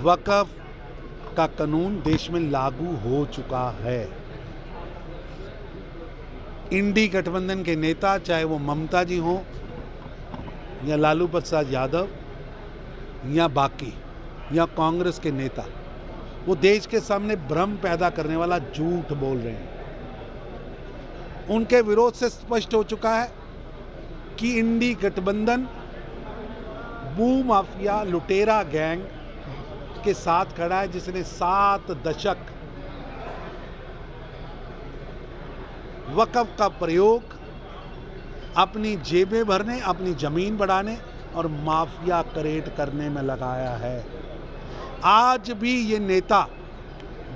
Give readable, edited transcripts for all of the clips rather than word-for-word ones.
वक़्फ़ का कानून देश में लागू हो चुका है। इंडी गठबंधन के नेता, चाहे वो ममता जी हों या लालू प्रसाद यादव या बाकी या कांग्रेस के नेता, वो देश के सामने भ्रम पैदा करने वाला झूठ बोल रहे हैं। उनके विरोध से स्पष्ट हो चुका है कि इंडी गठबंधन भूमाफिया लुटेरा गैंग के साथ खड़ा है, जिसने 7 दशक वक़्फ़ का प्रयोग अपनी जेबें भरने, अपनी ज़मीन बढ़ाने और माफिया क्रिएट करने में लगाया है। आज भी ये नेता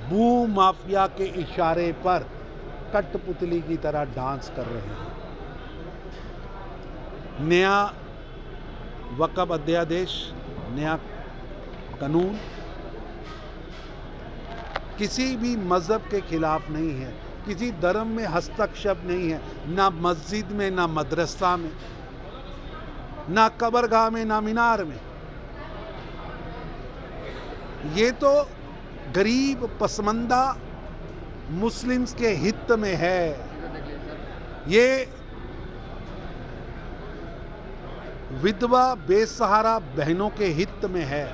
भूमाफिया के इशारे पर कठपुतली की तरह डांस कर रहे हैं। नया वक़्फ़ अध्यादेश, नया कानून किसी भी मज़हब के खिलाफ नहीं है, किसी धर्म में हस्तक्षेप नहीं है, ना मस्जिद में, ना मदरसा में, ना कब्रगाह में, ना मीनार में। ये तो गरीब पसमंदा मुस्लिम्स के हित में है। ये विधवा बेसहारा बहनों के हित में है।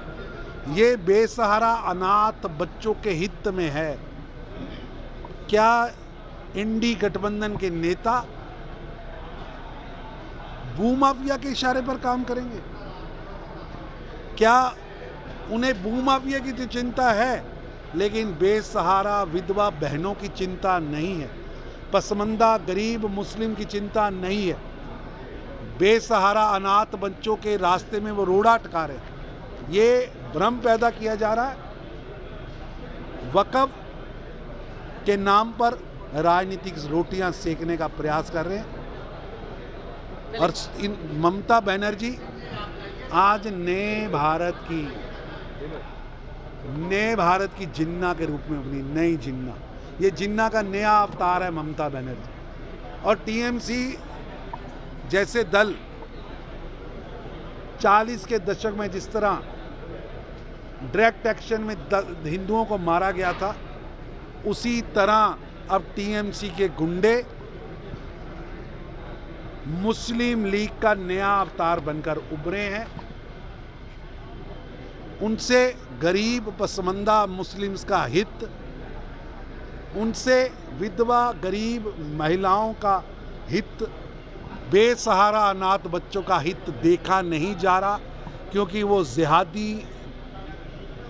ये बेसहारा अनाथ बच्चों के हित में है। क्या इंडी गठबंधन के नेता भूमाफिया के इशारे पर काम करेंगे? क्या उन्हें भूमाफिया की तो चिंता है, लेकिन बेसहारा विधवा बहनों की चिंता नहीं है, पसमंदा गरीब मुस्लिम की चिंता नहीं है, बेसहारा अनाथ बच्चों के रास्ते में वो रोड़ा अटका रहे। ये भ्रम पैदा किया जा रहा है। वक़्फ़ के नाम पर राजनीतिक रोटियां सेकने का प्रयास कर रहे हैं। और इन ममता बनर्जी आज नए भारत की जिन्ना के रूप में अपनी नई जिन्ना, ये जिन्ना का नया अवतार है ममता बनर्जी। और टीएमसी जैसे दल 40 के दशक में जिस तरह डायरेक्ट एक्शन में हिंदुओं को मारा गया था, उसी तरह अब टीएमसी के गुंडे मुस्लिम लीग का नया अवतार बनकर उभरे हैं। उनसे गरीब पसमंदा मुस्लिम्स का हित, उनसे विधवा गरीब महिलाओं का हित, बेसहारा अनाथ बच्चों का हित देखा नहीं जा रहा, क्योंकि वो जिहादी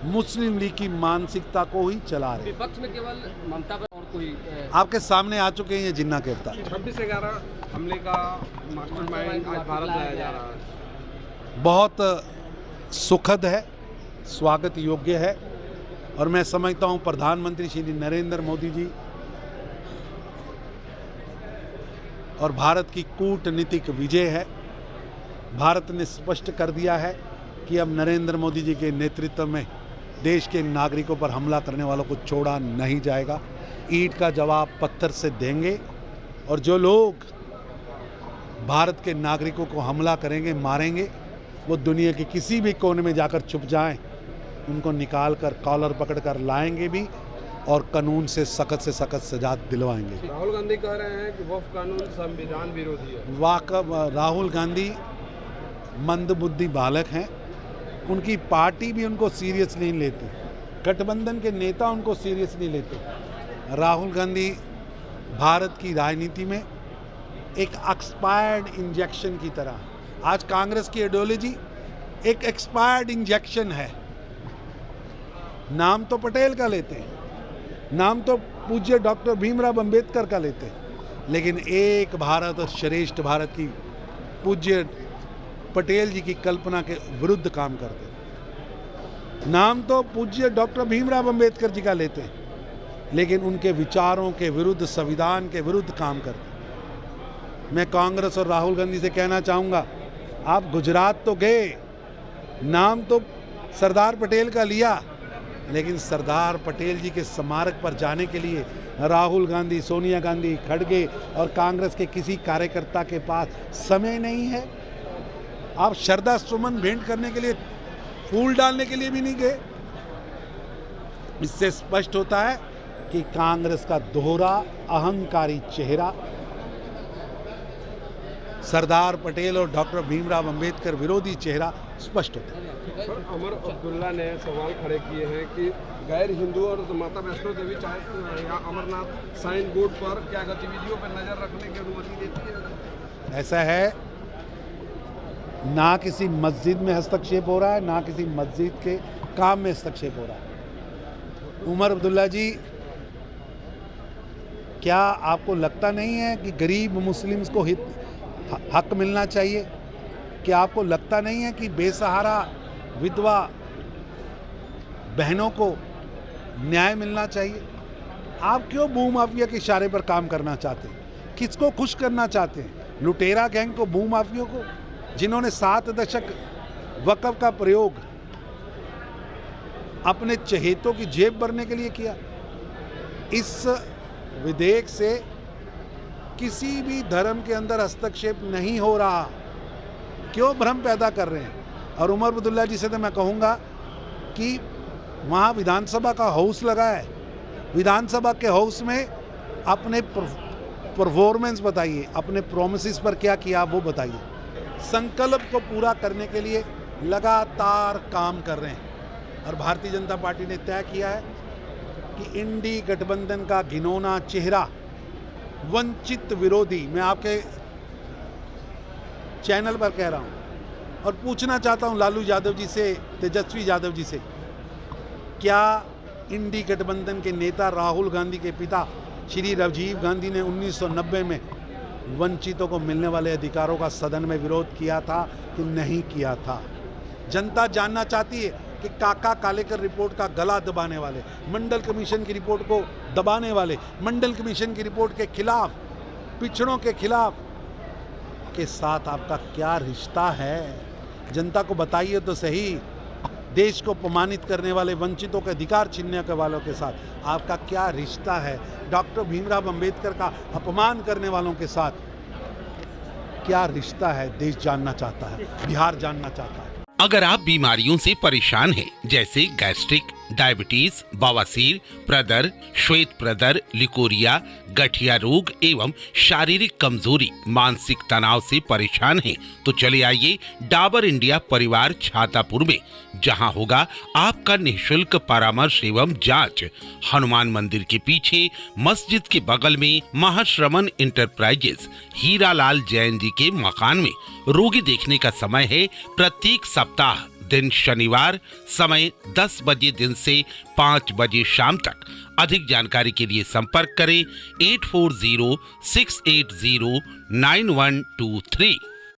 मुस्लिम लीग की मानसिकता को ही चला रहे। विपक्ष में केवल ममता पर और कोई आपके सामने आ चुके हैं ये जिन्ना के अवतार। 26/11 हमले का मास्टरमाइंड आज भारत लाया जा रहा है। बहुत सुखद है, स्वागत योग्य है। और मैं समझता हूँ प्रधानमंत्री श्री नरेंद्र मोदी जी और भारत की कूटनीतिक विजय है। भारत ने स्पष्ट कर दिया है कि अब नरेंद्र मोदी जी के नेतृत्व में देश के नागरिकों पर हमला करने वालों को छोड़ा नहीं जाएगा। ईंट का जवाब पत्थर से देंगे, और जो लोग भारत के नागरिकों को हमला करेंगे, मारेंगे, वो दुनिया के किसी भी कोने में जाकर छुप जाएं, उनको निकाल कर कॉलर पकड़ कर लाएंगे भी और कानून से सख्त सजा दिलवाएंगे। राहुल गांधी कह रहे हैं कि वक्फ कानून संविधान विरोधी है। वाकई राहुल गांधी मंदबुद्धि बालक हैं। उनकी पार्टी भी उनको सीरियस नहीं लेती, गठबंधन के नेता उनको सीरियस नहीं लेते। राहुल गांधी भारत की राजनीति में एक एक्सपायर्ड इंजेक्शन की तरह, आज कांग्रेस की आइडियोलॉजी एक एक्सपायर्ड इंजेक्शन है। नाम तो पटेल का लेते हैं, नाम तो पूज्य डॉक्टर भीमराव अंबेडकर का लेते हैं, लेकिन एक भारत और श्रेष्ठ भारत की पूज्य पटेल जी की कल्पना के विरुद्ध काम करते हैं। नाम तो पूज्य डॉक्टर भीमराव अंबेडकर जी का लेते हैं, लेकिन उनके विचारों के विरुद्ध, संविधान के विरुद्ध काम करते हैं। मैं कांग्रेस और राहुल गांधी से कहना चाहूँगा, आप गुजरात तो गए, नाम तो सरदार पटेल का लिया, लेकिन सरदार पटेल जी के स्मारक पर जाने के लिए राहुल गांधी, सोनिया गांधी, खड़गे और कांग्रेस के किसी कार्यकर्ता के पास समय नहीं है। आप श्रद्धा सुमन भेंट करने के लिए, फूल डालने के लिए भी नहीं गए। इससे स्पष्ट होता है कि कांग्रेस का दोहरा अहंकारी चेहरा सरदार पटेल और डॉक्टर भीमराव अंबेडकर विरोधी चेहरा स्पष्ट होता है। सर, अमर अब्दुल्ला ने सवाल खड़े किए हैं कि गैर हिंदू और माता वैष्णो देवी चाहे या अमरनाथ साइन बोर्ड पर क्या गतिविधियों पर नजर रखने की अनुमति देती है? ऐसा है, ना किसी मस्जिद में हस्तक्षेप हो रहा है, ना किसी मस्जिद के काम में हस्तक्षेप हो रहा है। उमर अब्दुल्ला जी, क्या आपको लगता नहीं है कि गरीब मुस्लिम्स को हक मिलना चाहिए? क्या आपको लगता नहीं है कि बेसहारा विधवा बहनों को न्याय मिलना चाहिए? आप क्यों भूमाफिया के इशारे पर काम करना चाहते हैं? किसको खुश करना चाहते हैं? लुटेरा गैंग को, भूमाफियों को, जिन्होंने 7 दशक वक़्फ़ का प्रयोग अपने चहेतों की जेब भरने के लिए किया। इस विधेयक से किसी भी धर्म के अंदर हस्तक्षेप नहीं हो रहा। क्यों भ्रम पैदा कर रहे हैं? और उमर अब्दुल्ला जी से तो मैं कहूँगा कि वहाँ विधानसभा का हाउस लगा है, विधानसभा के हाउस में अपने परफॉर्मेंस बताइए, अपने प्रोमिसेस पर क्या किया वो बताइए। संकल्प को पूरा करने के लिए लगातार काम कर रहे हैं और भारतीय जनता पार्टी ने तय किया है कि इंडी गठबंधन का घिनौना चेहरा, वंचित विरोधी, मैं आपके चैनल पर कह रहा हूं और पूछना चाहता हूं लालू यादव जी से, तेजस्वी यादव जी से, क्या इंडी गठबंधन के नेता राहुल गांधी के पिता श्री राजीव गांधी ने 1990 में वंचितों को मिलने वाले अधिकारों का सदन में विरोध किया था कि नहीं किया था? जनता जानना चाहती है कि काका कालेकर रिपोर्ट का गला दबाने वाले, मंडल कमीशन की रिपोर्ट को दबाने वाले, मंडल कमीशन की रिपोर्ट के खिलाफ, पिछड़ों के खिलाफ के साथ आपका क्या रिश्ता है? जनता को बताइए तो सही। देश को अपमानित करने वाले, वंचितों के अधिकार छीनने के वालों के साथ आपका क्या रिश्ता है? डॉक्टर भीमराव अंबेडकर का अपमान करने वालों के साथ क्या रिश्ता है? देश जानना चाहता है, बिहार जानना चाहता है। अगर आप बीमारियों से परेशान हैं, जैसे गैस्ट्रिक, डायबिटीज, बवासीर, प्रदर, श्वेत प्रदर, लिकोरिया, गठिया रोग एवं शारीरिक कमजोरी, मानसिक तनाव से परेशान हैं, तो चले आइए डाबर इंडिया परिवार छातापुर में, जहां होगा आपका निःशुल्क परामर्श एवं जांच। हनुमान मंदिर के पीछे मस्जिद के बगल में महाश्रमण इंटरप्राइजेस हीरालाल जैन जी के मकान में। रोगी देखने का समय है प्रत्येक सप्ताह, दिन शनिवार, समय 10 बजे दिन से 5 बजे शाम तक। अधिक जानकारी के लिए संपर्क करें 8406809123।